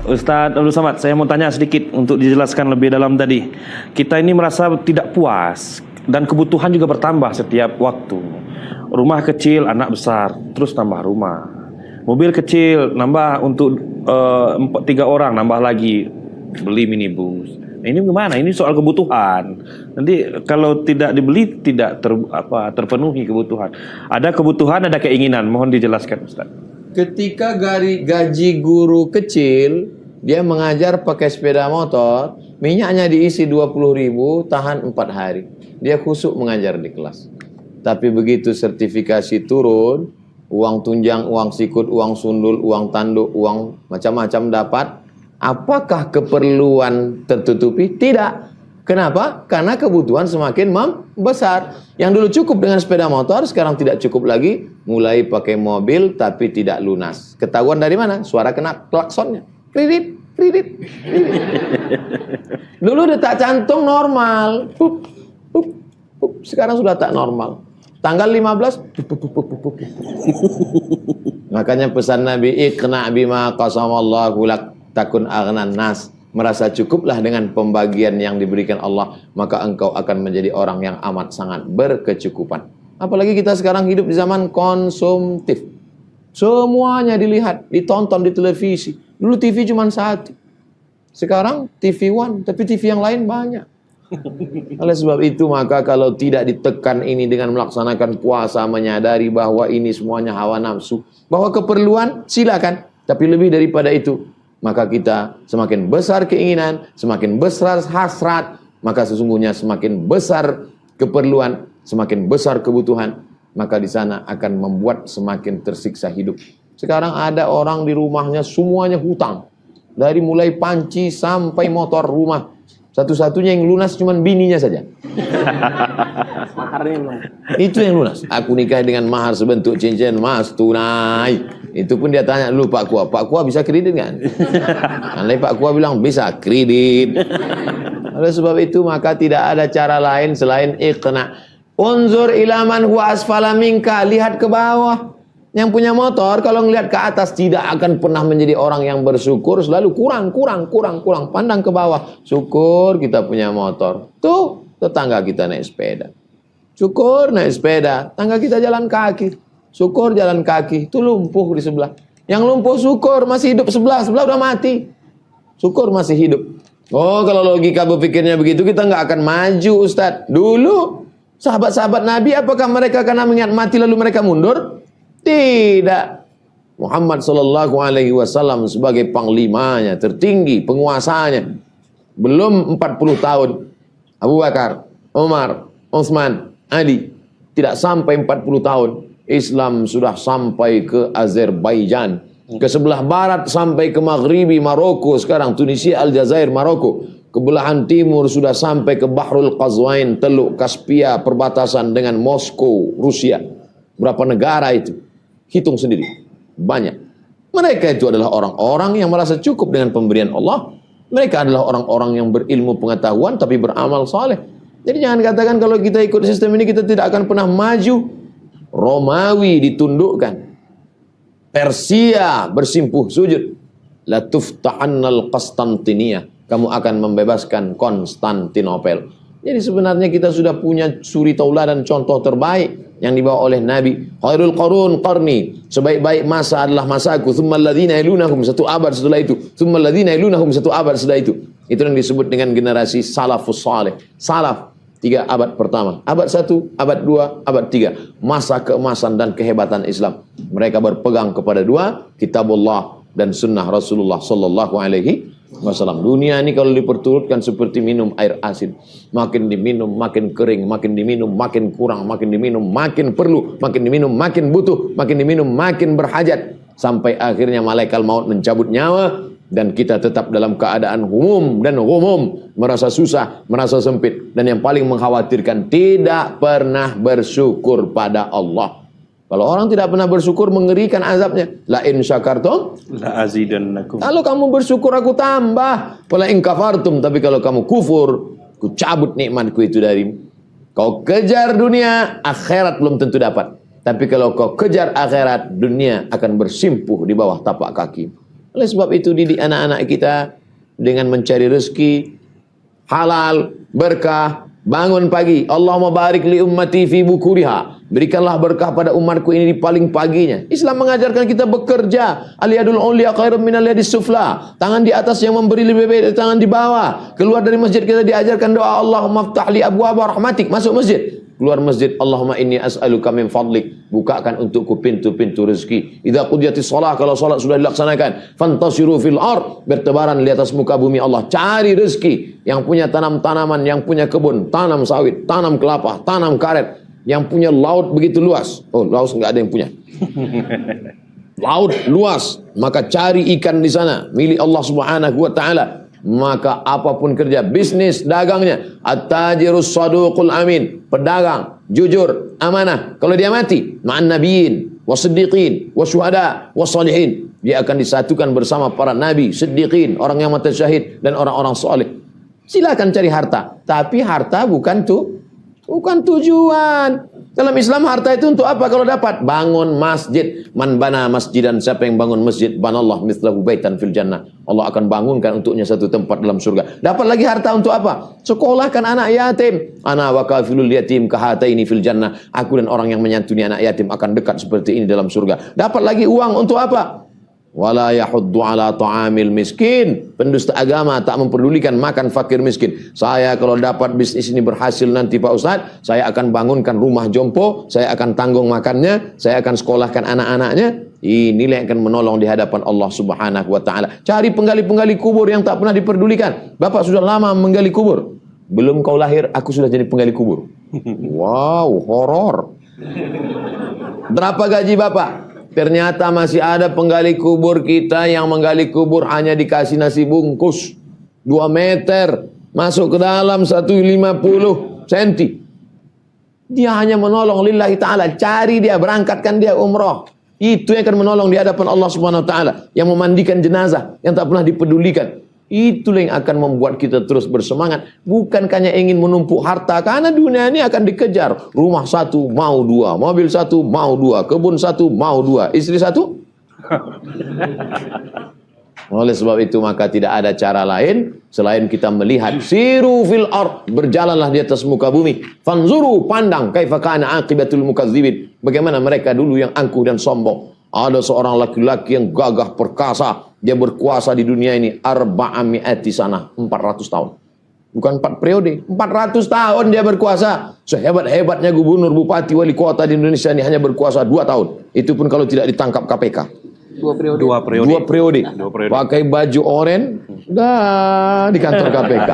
Ustadz Abdul Samad, saya mau tanya sedikit untuk dijelaskan lebih dalam tadi. Kita ini merasa tidak puas dan kebutuhan juga bertambah setiap waktu. Rumah kecil, anak besar, terus tambah rumah. Mobil kecil, nambah untuk 3 orang, nambah lagi beli minibus. Nah, ini gimana? Ini soal kebutuhan. Nanti kalau tidak dibeli tidak terpenuhi kebutuhan. Ada kebutuhan, ada keinginan. Mohon dijelaskan, Ustaz. Ketika gaji guru kecil, dia mengajar pakai sepeda motor, minyaknya diisi 20.000, tahan 4 hari. Dia khusyuk mengajar di kelas. Tapi begitu sertifikasi turun, uang tunjang, uang sikut, uang sundul, uang tanduk, uang macam-macam dapat, apakah keperluan tertutupi? Tidak. Kenapa? Karena kebutuhan semakin membesar. Yang dulu cukup dengan sepeda motor, sekarang tidak cukup lagi. Mulai pakai mobil tapi tidak lunas. Ketahuan dari mana? Suara kena klaksonnya. Kredit, kredit, kredit. Dulu detak jantung normal. Pup, pup, pup. Sekarang sudah tak normal. Tanggal 15. Pup, pup, pup, pup, pup. Makanya pesan Nabi, iqna bima qasamallahu lak takun aghnan nas. Merasa cukuplah dengan pembagian yang diberikan Allah, maka engkau akan menjadi orang yang amat sangat berkecukupan. Apalagi kita sekarang hidup di zaman konsumtif. Semuanya dilihat, ditonton di televisi. Dulu TV cuma satu. Sekarang TV One, tapi TV yang lain banyak. Oleh sebab itu, maka kalau tidak ditekan ini dengan melaksanakan puasa, menyadari bahwa ini semuanya hawa nafsu, bahwa keperluan silakan, tapi lebih daripada itu, maka kita semakin besar keinginan, semakin besar hasrat, maka sesungguhnya semakin besar keperluan, semakin besar kebutuhan, maka di sana akan membuat semakin tersiksa hidup. Sekarang ada orang di rumahnya semuanya hutang, dari mulai panci sampai motor rumah. Satu-satunya yang lunas cuma bininya saja. Itu yang lunas. Aku nikah dengan mahar sebentuk cincin emas tunai. Itu pun dia tanya dulu Pak Kua bisa kredit kan? Andai Pak Kua bilang bisa kredit. Oleh sebab itu maka tidak ada cara lain selain iqna. Unzur ilaman huwa asfala minka, lihat ke bawah. Yang punya motor kalau ngelihat ke atas tidak akan pernah menjadi orang yang bersyukur, selalu kurang. Pandang ke bawah, syukur kita punya motor. Tuh, tetangga kita naik sepeda. Syukur naik sepeda, tangga kita jalan kaki. Syukur jalan kaki, itu lumpuh di sebelah. Yang lumpuh syukur masih hidup sebelah udah mati. Syukur masih hidup. Oh, kalau logika berpikirnya begitu kita nggak akan maju, Ustadz. Dulu sahabat-sahabat Nabi, apakah mereka karena mengingat mati lalu mereka mundur? Tidak. Muhammad sallallahu alaihi wasallam sebagai panglimanya, tertinggi, penguasanya. Belum 40 tahun. Abu Bakar, Umar, Utsman, Ali. Tidak sampai 40 tahun. Islam sudah sampai ke Azerbaijan. Ke sebelah barat sampai ke Maghribi, Maroko. Sekarang Tunisia, Aljazair, Maroko. Ke belahan timur sudah sampai ke Bahrul Qazwain, Teluk Kaspia, perbatasan dengan Moskow, Rusia. Berapa negara itu? Hitung sendiri, banyak. Mereka itu adalah orang-orang yang merasa cukup dengan pemberian Allah. Mereka adalah orang-orang yang berilmu pengetahuan tapi beramal saleh. Jadi jangan katakan kalau kita ikut sistem ini kita tidak akan pernah maju. Romawi ditundukkan, Persia bersimpuh sujud. La tuftahannal Qastantiniyah, kamu akan membebaskan Konstantinopel. Jadi sebenarnya kita sudah punya suri tauladan contoh terbaik yang dibawa oleh Nabi. Khairul qurun qarni, sebaik-baik masa adalah masaku. Tsummal ladzina yalunahum, 1 abad setelah itu. Tsummal ladzina yalunahum, 1 abad setelah itu. Itu yang disebut dengan generasi salafus saleh. Salaf 3 abad pertama, abad 1, abad 2, abad 3. Masa keemasan dan kehebatan Islam. Mereka berpegang kepada 2, kitabullah dan sunnah Rasulullah sallallahu alaihi wasallam. Dunia ini kalau diperturutkan seperti minum air asin, makin diminum makin kering, makin diminum makin kurang, makin diminum makin perlu, makin diminum makin butuh, makin diminum makin berhajat, sampai akhirnya malaikat maut mencabut nyawa dan kita tetap dalam keadaan humum dan humum, merasa susah, merasa sempit, dan yang paling mengkhawatirkan tidak pernah bersyukur pada Allah. Kalau orang tidak pernah bersyukur, mengerikan azabnya. La in syakartum la azidannakum. Kalau kamu bersyukur aku tambah. Wala in kafartum, tapi kalau kamu kufur, ku cabut nikmatku itu darimu. Kau kejar dunia, akhirat belum tentu dapat. Tapi kalau kau kejar akhirat, dunia akan bersimpuh di bawah tapak kaki. Oleh sebab itu didik anak-anak kita dengan mencari rezeki halal, berkah, bangun pagi. Allahumma barik li ummati fi bukuriha. Berikanlah berkah pada umatku ini di paling paginya. Islam mengajarkan kita bekerja. Al-yadul ulya khairum minal yadis sufla. Tangan di atas yang memberi lebih baik dari tangan di bawah. Keluar dari masjid kita diajarkan doa Allahumma ftah li abwaaba rahmatik. Masuk masjid. Keluar masjid, Allahumma inni as'aluka min fadlik. Bukakan untukku pintu-pintu rezeki. Idza qudiyatis shalah, kalau salat sudah dilaksanakan, fantasiru fil ard, bertebaran di atas muka bumi Allah. Cari rezeki. Yang punya tanam-tanaman, yang punya kebun, tanam sawit, tanam kelapa, tanam karet. Yang punya laut begitu luas. Oh, laut enggak ada yang punya. Laut luas, maka cari ikan di sana, milik Allah Subhanahu wa taala. Maka apapun kerja, bisnis, dagangnya, at-tajirus saduqul amin, pedagang, jujur, amanah. Kalau dia mati, ma'an nabiyyin, wasiddiqin, wasyuhada, wassalihin, dia akan disatukan bersama para nabi, siddiqin, orang yang mati syahid, dan orang-orang saleh. Silakan cari harta, tapi harta bukan tujuan. Dalam Islam harta itu untuk apa kalau dapat? Bangun masjid. Man bana masjidan, siapa yang bangun masjid, banallah mithlahu baitan fil jannah. Allah akan bangunkan untuknya satu tempat dalam surga. Dapat lagi harta untuk apa? Sekolahkan anak yatim. Ana wa kafilul yatim kahataini fil jannah. Aku dan orang yang menyantuni anak yatim akan dekat seperti ini dalam surga. Dapat lagi uang untuk apa? Wala yahuddu ala ta'amil miskin. Pendusta agama tak memperdulikan makan fakir miskin. Saya kalau dapat bisnis ini berhasil nanti Pak Ustadz, saya akan bangunkan rumah jompo, saya akan tanggung makannya, saya akan sekolahkan anak-anaknya. Inilah yang akan menolong di hadapan Allah Subhanahu wa taala. Cari penggali-penggali kubur yang tak pernah diperdulikan. Bapak sudah lama menggali kubur. Belum kau lahir, aku sudah jadi penggali kubur. Wow, horor. Berapa gaji Bapak? Ternyata masih ada penggali kubur kita yang menggali kubur hanya dikasih nasi bungkus 2 meter, masuk ke dalam 150 cm. Dia hanya menolong lillahi ta'ala. Cari dia, berangkatkan dia umrah. Itu yang akan menolong di hadapan Allah Subhanahu wa taala. Yang memandikan jenazah yang tak pernah dipedulikan. Itulah yang akan membuat kita terus bersemangat. Bukan hanya ingin menumpuk harta, karena dunia ini akan dikejar. Rumah 1 mau 2, mobil 1 mau 2, kebun 1 mau 2, istri 1. Oleh sebab itu maka tidak ada cara lain selain kita melihat siru fil ard, berjalanlah di atas muka bumi. Fanzuru, pandang kaifa kana aqibatul mukadzibin. Bagaimana mereka dulu yang angkuh dan sombong. Ada seorang laki-laki yang gagah perkasa. Dia berkuasa di dunia ini 400 sana, 400 tahun. Bukan 4 periode, 400 tahun dia berkuasa. Sehebat-hebatnya gubernur, bupati, wali kota di Indonesia ini hanya berkuasa 2 tahun. Itu pun kalau tidak ditangkap KPK. 2 periode. 2 periode. Pakai baju oranye, dah di kantor KPK.